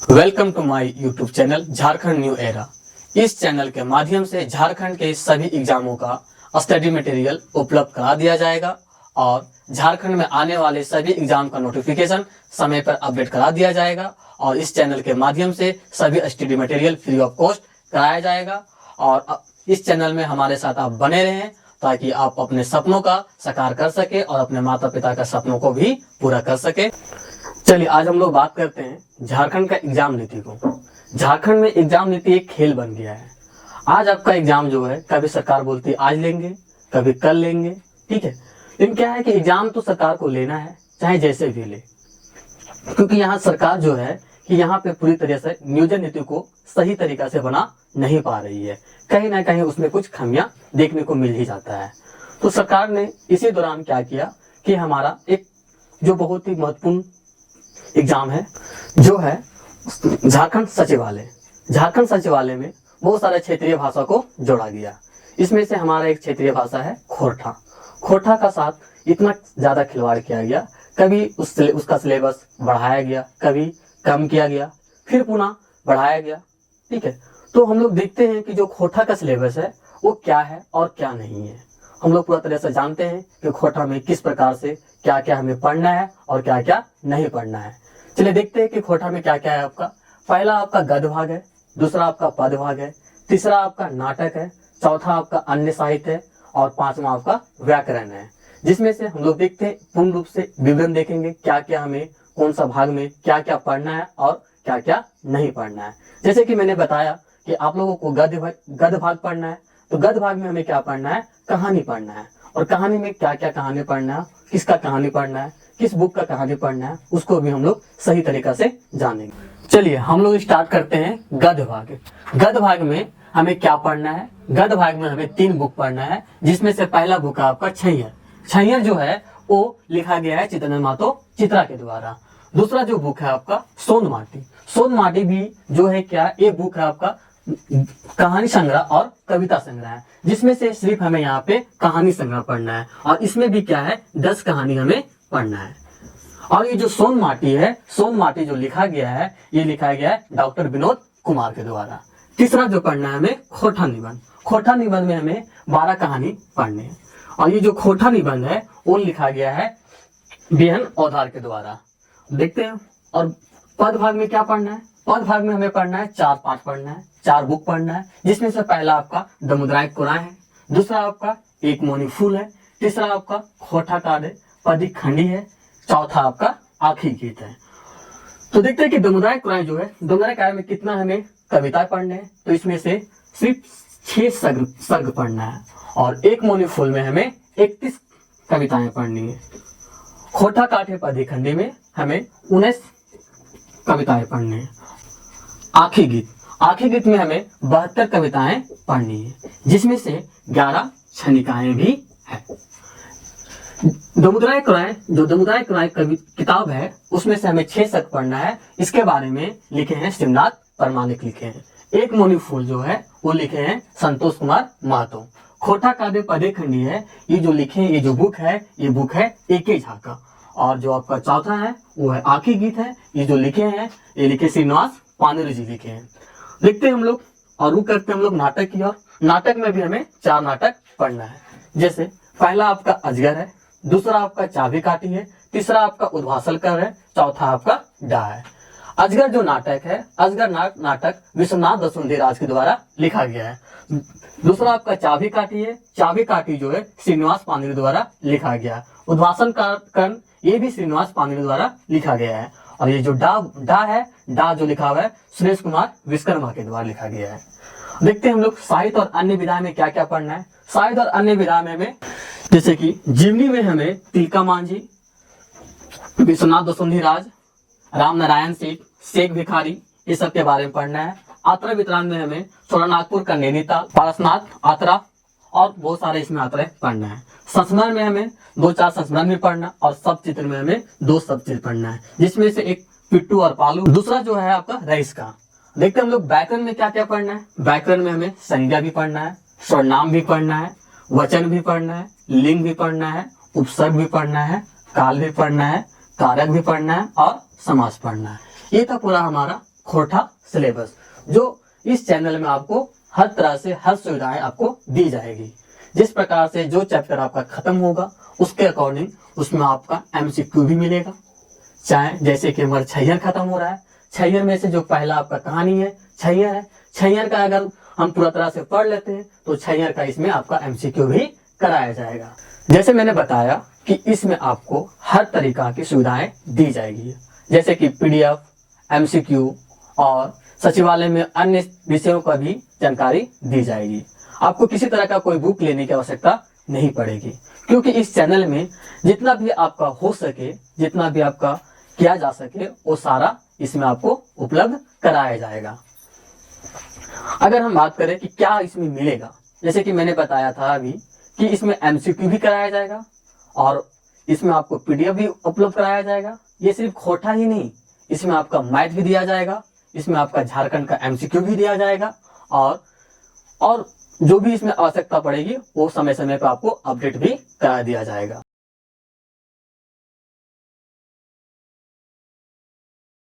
Welcome to my YouTube channel Jharkhand new era. इस चैनल के माध्यम से झारखंड के सभी एग्जामों का स्टडी मटेरियल उपलब्ध करा दिया जाएगा और झारखंड में आने वाले सभी एग्जाम का नोटिफिकेशन समय पर अपडेट करा दिया जाएगा और इस चैनल के माध्यम से सभी study material free of cost कराया जाएगा। और इस चैनल में हमारे साथ आप बने रहें ताकि आप अपने सपनों का साकार कर सके और अपने माता पिता का सपनों को भी पूरा कर सके। चलिए आज हम लोग बात करते हैं झारखंड का एग्जाम नीति को। झारखंड में एग्जाम नीति एक खेल बन गया है। आज आपका एग्जाम जो है कभी सरकार बोलती है आज लेंगे, कभी कल लेंगे, ठीक है। लेकिन क्या है कि एग्जाम तो सरकार को लेना है चाहे जैसे भी ले, क्योंकि यहाँ सरकार जो है कि यहाँ पे पूरी तरह से नियोजन नीति को सही तरीका से बना नहीं पा रही है। कहीं ना कहीं उसमें कुछ खामियां देखने को मिल ही जाता है। तो सरकार ने इसी दौरान क्या किया कि हमारा एक जो बहुत ही महत्वपूर्ण एग्जाम है जो है झारखंड सचिवालय। झारखंड सचिवालय में बहुत सारे क्षेत्रीय भाषा को जोड़ा गया। इसमें से हमारा एक क्षेत्रीय भाषा है खोरठा। खोरठा का साथ इतना ज्यादा खिलवाड़ किया गया, कभी उसका सिलेबस बढ़ाया गया, कभी कम किया गया, फिर पुनः बढ़ाया गया, ठीक है। तो हम लोग देखते हैं कि जो खोरठा का सिलेबस है वो क्या है और क्या नहीं है। हम लोग पूरा तरह से जानते हैं कि खोरठा में किस प्रकार से क्या क्या हमें पढ़ना है और क्या क्या नहीं पढ़ना है। चलिए देखते हैं कि खोरठा में क्या क्या है आपका। पहला आपका गद्य भाग है, दूसरा आपका पद भाग है, तीसरा आपका नाटक है, चौथा आपका अन्य साहित्य है और पांचवा आपका व्याकरण है। जिसमें से हम लोग देखते हैं पूर्ण रूप से विवरण देखेंगे क्या क्या हमें कौन सा भाग में क्या क्या पढ़ना है और क्या क्या नहीं पढ़ना है। जैसे कि मैंने बताया कि आप लोगों को गद्य भाग पढ़ना है, तो गद्य भाग में हमें क्या पढ़ना है, कहानी पढ़ना है। और कहानी में क्या क्या कहानी पढ़ना है, किसका कहानी पढ़ना है, किस बुक का कहानी पढ़ना है, उसको भी हम लोग सही तरीका से जानेंगे। चलिए हम लोग स्टार्ट करते हैं गद्य भाग। गद्य भाग में हमें क्या पढ़ना है? गद्य भाग में हमें 3 बुक पढ़ना है, जिसमें से पहला बुक है आपका छैयर। छैयर जो है वो लिखा गया है चित्तरंजन महतो चित्रा के द्वारा। दूसरा जो बुक है आपका सोन माटी। सोन माटी भी जो है क्या, एक बुक है आपका कहानी संग्रह और कविता संग्रह है, जिसमें से सिर्फ हमें यहाँ पे कहानी संग्रह पढ़ना है और इसमें भी क्या है 10 कहानी हमें पढ़ना है। और ये जो सोन माटी है, सोन माटी जो लिखा गया है ये लिखा गया है डॉक्टर विनोद कुमार के द्वारा। तीसरा जो पढ़ना है हमें खोरठा निबंध। खोरठा निबंध में हमें 12 कहानी पढ़नी है और ये जो खोरठा निबंध है वो लिखा गया है बीएन औधार के द्वारा। देखते हैं। और पद भाग में क्या पढ़ना है? पद भाग में हमें पढ़ना है 4 पाठ पढ़ना है, 4 बुक पढ़ना है, जिसमें से पहला आपका दमुद्राय कुरान है, दूसरा आपका एक मौनी फूल है, तीसरा आपका खोरठा कांड है, पदिक खंडी है, चौथा आपका आखिरी गीत है। तो देखते हैं कि दमुद्राय कुरान जो है, दमुद्राय कांड में कितना हमें कविताएं पढ़ने हैं, तो इसमें से सिर्फ 6 सर्ग पढ़ना है और एक मौनी फूल में हमें 31 कविताएं पढ़नी है। खोरठा कांड है पदिक खंडी में हमें 19 कविताएं पढ़नी है। आखिरी गीत में हमें 72 कविताएं पढ़नी है, जिसमें से 11 छनिकाएं भी है। दमुद्राय कुरान किताब है उसमें से हमें 6 सर्ग पढ़ना है। इसके बारे में लिखे हैं शिवनाथ परमाणिक लिखे हैं। एक मौनी फूल जो है वो लिखे हैं संतोष कुमार महतो। खोरठा काव्य पदिक खंडी है, ये जो लिखे हैं, ये जो बुक है ये बुक है A.K. झा का। और जो आपका चौथा है वो है आखिरी गीत है, ये जो लिखे हैं ये लिखे श्रीनिवास पांडुरंग जी लिखे हैं। देखते हैं हम लोग और रुक करते हैं हम लोग नाटक की ओर। नाटक में भी हमें 4 नाटक पढ़ना है। जैसे पहला आपका अजगर है, दूसरा आपका चाबी काटी है, तीसरा आपका उद्वासल कर है, चौथा आपका डा है। अजगर जो नाटक है, अजगर नाटक विश्वनाथ दसुंधी राज के द्वारा लिखा गया है। दूसरा आपका चाबी काटी है, चाबी काटी जो है श्रीनिवास पांडुरंग द्वारा लिखा गया है। उद्वासन कर्ण ये भी श्रीनिवास पांडुरंग द्वारा लिखा गया है। और ये जो डा है, डा जो लिखा हुआ है सुरेश कुमार विश्वकर्मा के द्वारा लिखा गया है। देखते हैं हम लोग साहित्य और अन्य विधा में क्या क्या पढ़ना है। साहित्य और अन्य विधा में हमें जैसे कि जीवनी में हमें तिलका मांझी, विश्वनाथ दसुंधी राज, राम नारायण सेठ, शेख भिखारी, ये सब के बारे में पढ़ना है। आत्रा वितरण में हमें सोनानागपुर का नैनीताल, पारसनाथ, आत्रा और बहुत सारे इसमें आत्रा पढ़ना है। संस्मरण में हमें 2-4 संस्मरण भी पढ़ना और सब चित्र में हमें 2 सब चित्र पढ़ना है, जिसमें से एक पिट्टू और पालू, दूसरा जो है आपका रईस का। देखते हैं हम लोग व्याकरण में क्या क्या पढ़ना है। व्याकरण में हमें संज्ञा भी पढ़ना है, सर्वनाम भी पढ़ना है, वचन भी पढ़ना है, लिंग भी पढ़ना है, उपसर्ग भी पढ़ना है, काल भी पढ़ना है, कारक भी पढ़ना है और समास पढ़ना है। ये था पूरा हमारा खोटा सिलेबस, जो इस चैनल में आपको हर तरह से हर सुविधाएं आपको दी जाएगी। जिस प्रकार से जो चैप्टर आपका खत्म होगा उसके अकॉर्डिंग उसमें आपका एमसीक्यू भी मिलेगा। चाहे जैसे कि हमारा छैयर खत्म हो रहा है, छैयर में से जो पहला आपका कहानी है छैयर है, छैयर का अगर हम पूरा तरह से पढ़ लेते हैं तो छैयर का इसमें आपका एमसीक्यू भी कराया जाएगा। जैसे मैंने बताया कि इसमें आपको हर तरीका की सुविधाएं दी जाएगी, जैसे कि पीडीएफ, एमसीक्यू और सचिवालय में अन्य विषयों का भी जानकारी दी जाएगी। आपको किसी तरह का कोई बुक लेने की आवश्यकता नहीं पड़ेगी, क्योंकि इस चैनल में जितना भी आपका हो सके, जितना भी आपका किया जा सके वो सारा इसमें आपको उपलब्ध कराया जाएगा। अगर हम बात करें कि क्या इसमें मिलेगा, जैसे कि मैंने बताया था अभी कि इसमें एमसीक्यू भी कराया जाएगा और इसमें आपको पीडीएफ भी उपलब्ध कराया जाएगा। ये सिर्फ खोटा ही नहीं, इसमें आपका मैथ भी दिया जाएगा, इसमें आपका झारखंड का एमसीक्यू भी दिया जाएगा और जो भी इसमें आवश्यकता पड़ेगी वो समय समय पर आपको अपडेट भी करा दिया जाएगा।